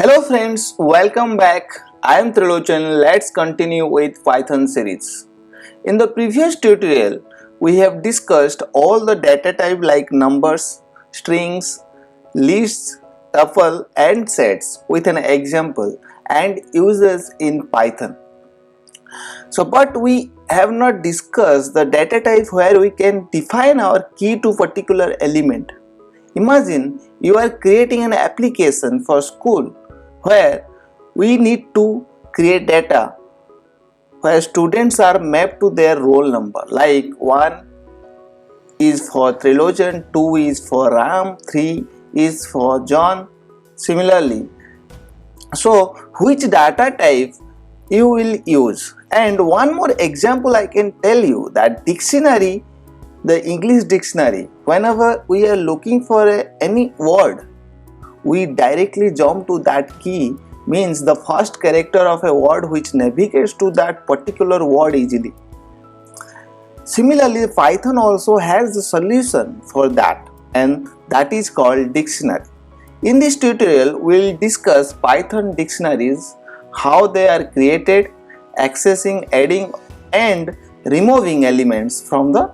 Hello friends, welcome back. I am Trilochan. Let's continue with Python series. In the previous tutorial, we have discussed all the data type like numbers, strings, lists, tuple and sets with an example and uses in Python. But we have not discussed the data type where we can define our key to particular element. Imagine you are creating an application for school where we need to create data where students are mapped to their roll number, like 1 is for Trilogen, 2 is for Ram, 3 is for John. Similarly, so which data type you will use? And one more example I can tell you that dictionary, the English dictionary, whenever we are looking for any word, we directly jump to that key, means the first character of a word which navigates to that particular word easily. Similarly, Python also has the solution for that, and that is called dictionary. In this tutorial, we will discuss Python dictionaries, how they are created, accessing, adding and removing elements from the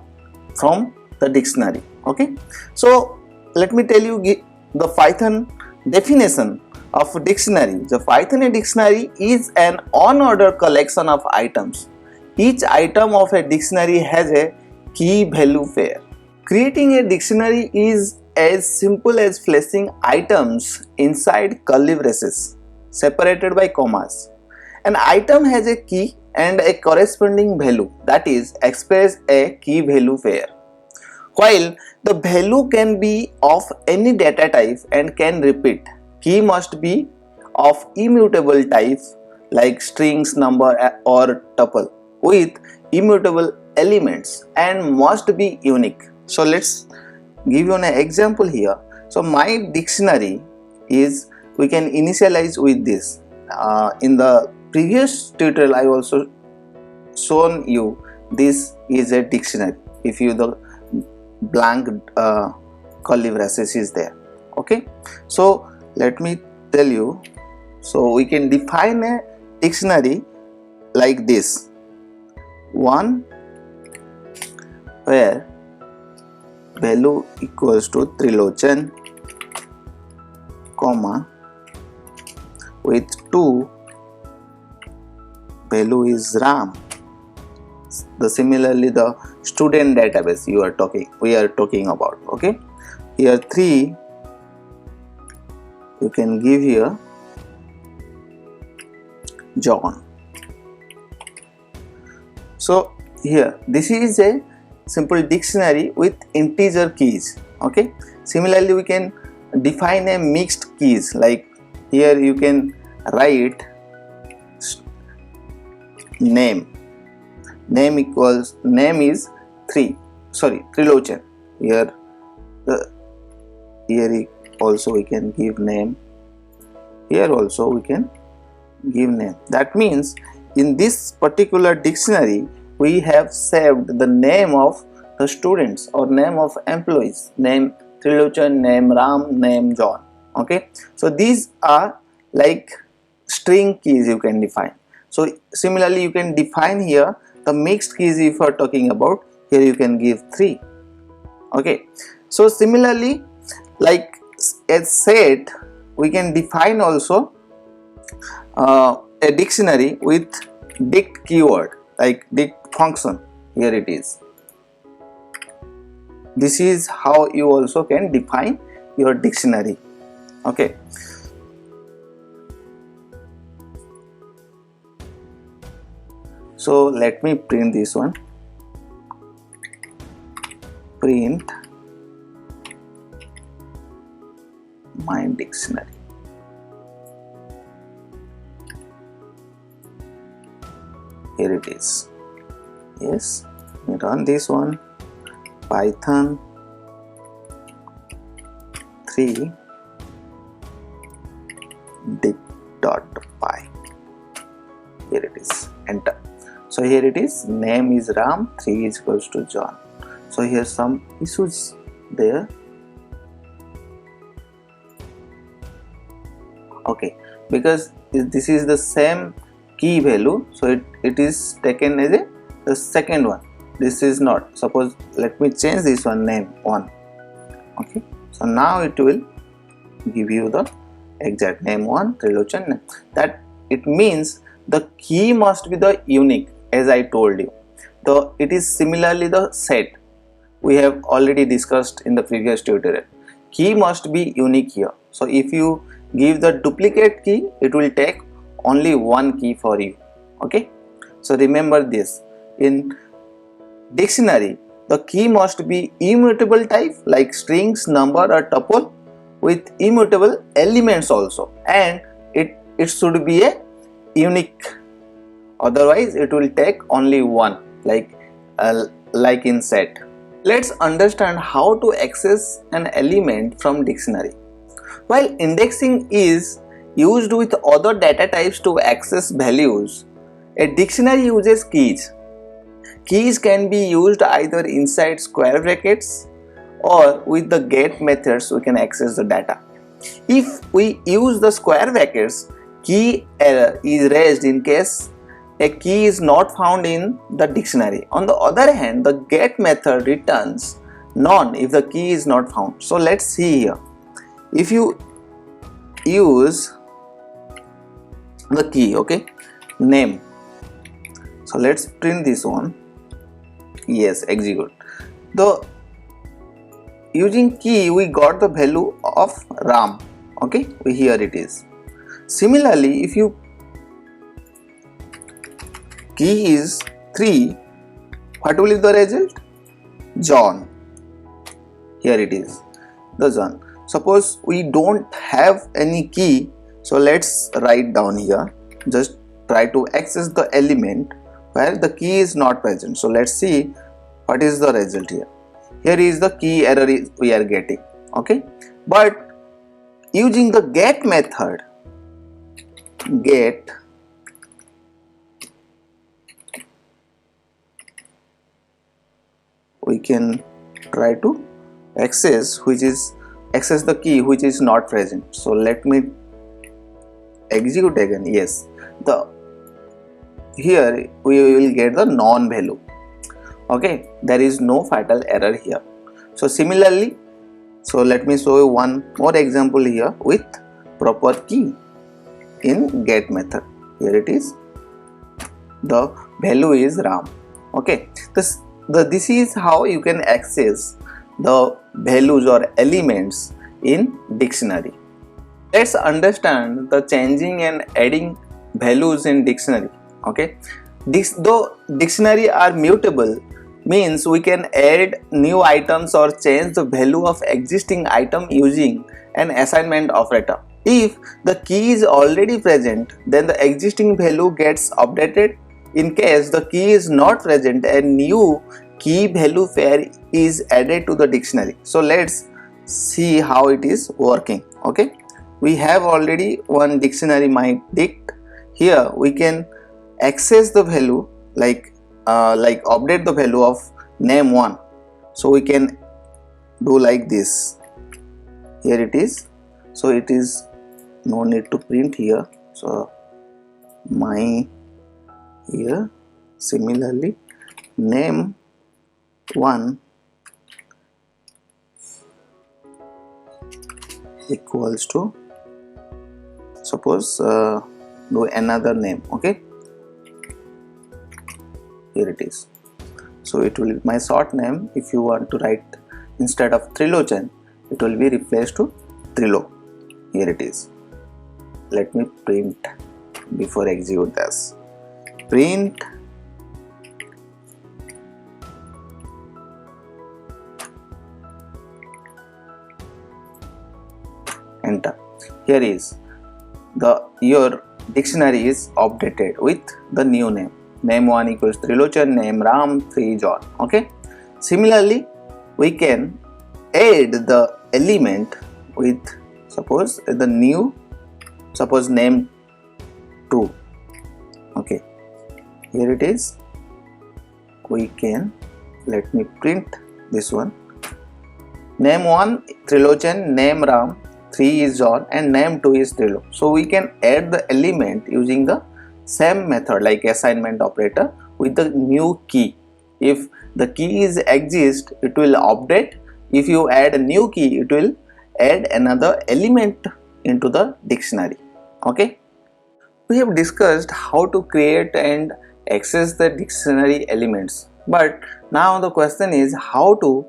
dictionary. Okay, so let me tell you the Python definition of a dictionary. The Python dictionary is an unordered collection of items. Each item of a dictionary has a key value pair. Creating a dictionary is as simple as placing items inside curly braces separated by commas. An item has a key and a corresponding value, that is, express a key value pair. While the value can be of any data type and can repeat, key must be of immutable type like strings, number or tuple with immutable elements and must be unique. So let's give you an example here. So my dictionary is, we can initialize with this. In the previous tutorial I also shown you this is a dictionary. If you the blank curly braces is there. Okay, so let me tell you. So we can define a dictionary like this: one where value equals to Trilogen, comma, with 2 value is Ram. Similarly the student database we are talking about. Okay, here 3 you can give here John. So here this is a simple dictionary with integer keys. Okay, similarly we can define a mixed keys, like here you can write name equals, name is Trilogen. Here also we can give name, here also we can give name. That means in this particular dictionary we have saved the name of the students or name of employees, name Trilogen, name Ram, name John. Okay, so these are like string keys you can define. So similarly you can define here the mixed keys. If you are talking about, here you can give 3. Okay, so similarly, like as said, we can define also a dictionary with dict keyword, like dict function. Here it is. This is how you also can define your dictionary. Okay, so let me print this one. Print my dictionary. Here it is. Yes, let me run this one. Python 3 dict.py. Here it is. Enter. So here it is, name is Ram, 3 is equals to John. So here some issues there. Okay, because this is the same key value, so it is taken as the second one. This is not. Suppose let me change this one, name 1. Okay, so now it will give you the exact name 1 trilogy name. That it means the key must be the unique, as I told you. So it is similarly the set we have already discussed in the previous tutorial. Key must be unique here. So if you give the duplicate key, it will take only one key for you. Okay, so remember this. In dictionary, the key must be immutable type like strings, number or tuple with immutable elements also, and it should be a unique, otherwise it will take only one, like in set. Let's understand how to access an element from dictionary. While indexing is used with other data types to access values, a dictionary uses keys. Keys can be used either inside square brackets or with the get methods we can access the data. If we use the square brackets, key error is raised in case a key is not found in the dictionary. On the other hand, the get method returns none if the key is not found. So let's see here. If you use the key, okay, name, so let's print this one. Yes, execute. The using key we got the value of RAM. Okay, here it is. Similarly, if you key is 3, what will be the result? John. Here it is, the John. Suppose we don't have any key, so let's write down here. Just try to access the element where the key is not present. So let's see what is the result here. Here is the key error we are getting. Okay, but using the get method, get we can try to access the key which is not present. So let me execute again. Yes, here we will get the non value. Okay, there is no fatal error here. So similarly, so let me show you one more example here with proper key in get method. Here it is, the value is RAM. Okay, this is how you can access the values or elements in dictionary. Let's understand the changing and adding values in dictionary. Okay, though dictionary are mutable, means we can add new items or change the value of existing item using an assignment operator. If the key is already present, then the existing value gets updated. In case the key is not present, a new key value pair is added to the dictionary. So let's see how it is working. Okay, we have already one dictionary, my dict. Here we can access the value like update the value of name 1. So we can do like this. Here it is. So it is no need to print here. So my here similarly name 1 equals to, suppose do another name. Okay, here it is. So it will be my short name. If you want to write instead of Trilochen, it will be replaced to Trilo. Here it is. Let me print before execute this. Print enter. Here is your dictionary is updated with the new name. Name 1 equals Trilochen, name Ram, 3 John. Okay. Similarly, we can add the element with, suppose the new, suppose name 2. Okay. Here it is. We can, let me print this one. Name 1 Trilochen, name Ram, 3 is John and name 2 is Trilo. So we can add the element using the same method like assignment operator with the new key. If the key is exist, it will update. If you add a new key, it will add another element into the dictionary. Okay. We have discussed how to create and access the dictionary elements, but now the question is how to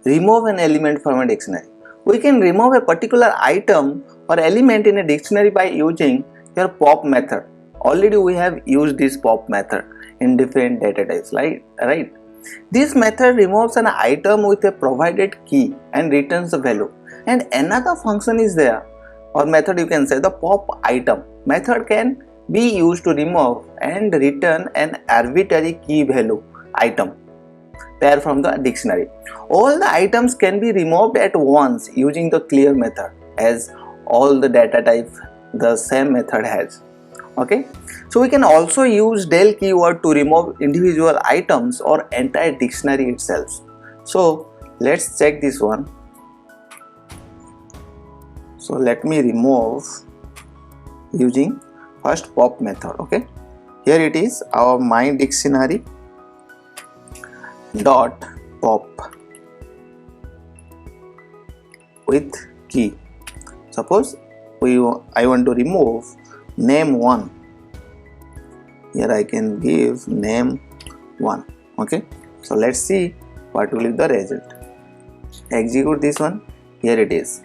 remove an element from a dictionary. We can remove a particular item or element in a dictionary by using your pop method. Already we have used this pop method in different data types, right? This method removes an item with a provided key and returns the value. And another function is there, or method you can say, the pop item method can be used to remove and return an arbitrary key value item pair from the dictionary. All the items can be removed at once using the clear method, as all the data type the same method has. Okay, so we can also use del keyword to remove individual items or entire dictionary itself. So let's check this one. So let me remove using first pop method. Okay, here it is, our my dictionary dot pop with key. Suppose I want to remove name 1. Here I can give name 1. Okay, so let's see what will be the result. Execute this one. Here it is.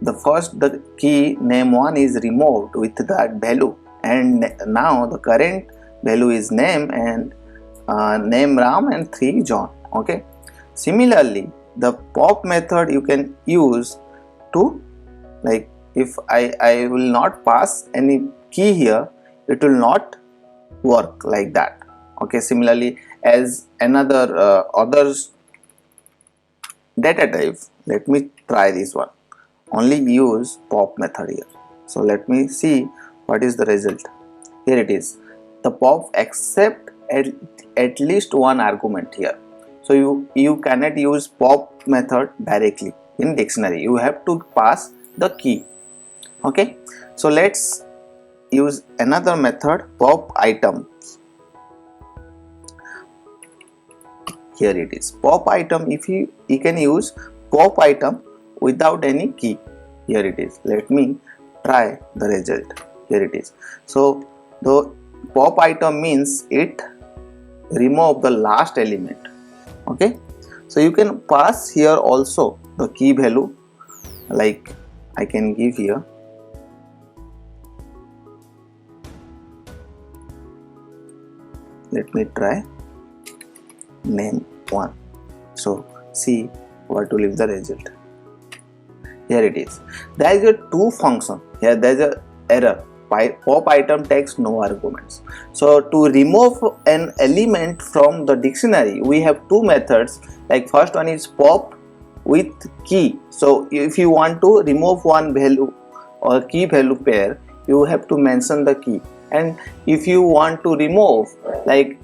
The key name 1 is removed with that value, and now the current value is name and name Ram and 3 John. Okay, similarly the pop method you can use to, like, if I will not pass any key here, it will not work like that. Okay, similarly as another others data type, let me try this one. Only use pop method here. So let me see what is the result. Here it is. The pop accept at least one argument here. So you cannot use pop method directly in dictionary. You have to pass the key. Okay, so let's use another method, pop item. Here it is, pop item. If you can use pop item without any key. Here it is. Let me try the result. Here it is. So the pop item means it remove the last element. Okay, so you can pass here also the key value, like I can give here. Let me try name 1. So see what will be the result. Here it is. There is a 2 function. Here there is a error. Pop item takes no arguments. So to remove an element from the dictionary, we have 2 methods. Like first one is pop with key. So if you want to remove one value or key value pair, you have to mention the key. And if you want to remove like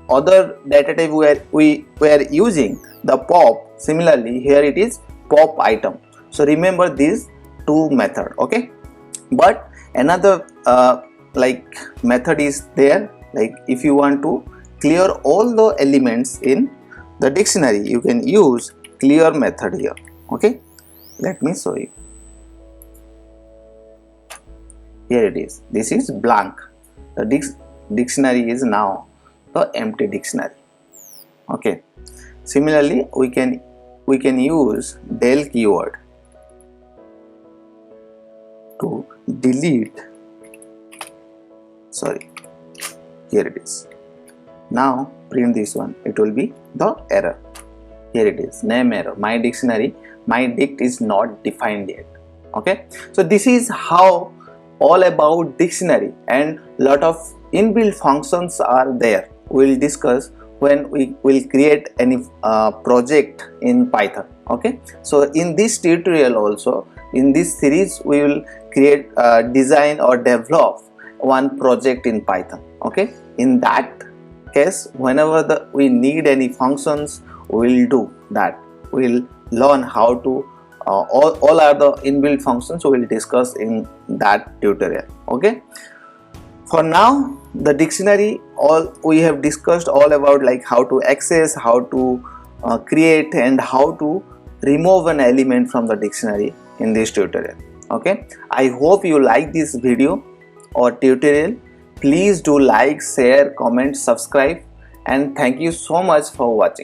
other data type where we were using the pop, similarly here it is pop item. So remember these 2 method. Okay, but another like method is there. Like if you want to clear all the elements in the dictionary, you can use clear method here. Okay, let me show you. Here it is. This is blank. The dictionary is now the empty dictionary. Okay, similarly we can use del keyword to delete. Sorry, here it is. Now print this one. It will be the error. Here it is, name error. My dictionary, my dict is not defined yet. Okay, so this is how all about dictionary, and lot of inbuilt functions are there. We will discuss when we will create any project in Python. Okay, so in this tutorial also, in this series, we will create design or develop one project in Python. Okay, in that case, whenever we need any functions, we will do that. We will learn how to all are the inbuilt functions we will discuss in that tutorial. Okay, for now the dictionary, all we have discussed all about like how to access, how to create and how to remove an element from the dictionary in this tutorial. Okay, I hope you like this video or tutorial. Please do like, share, comment, subscribe, and thank you so much for watching.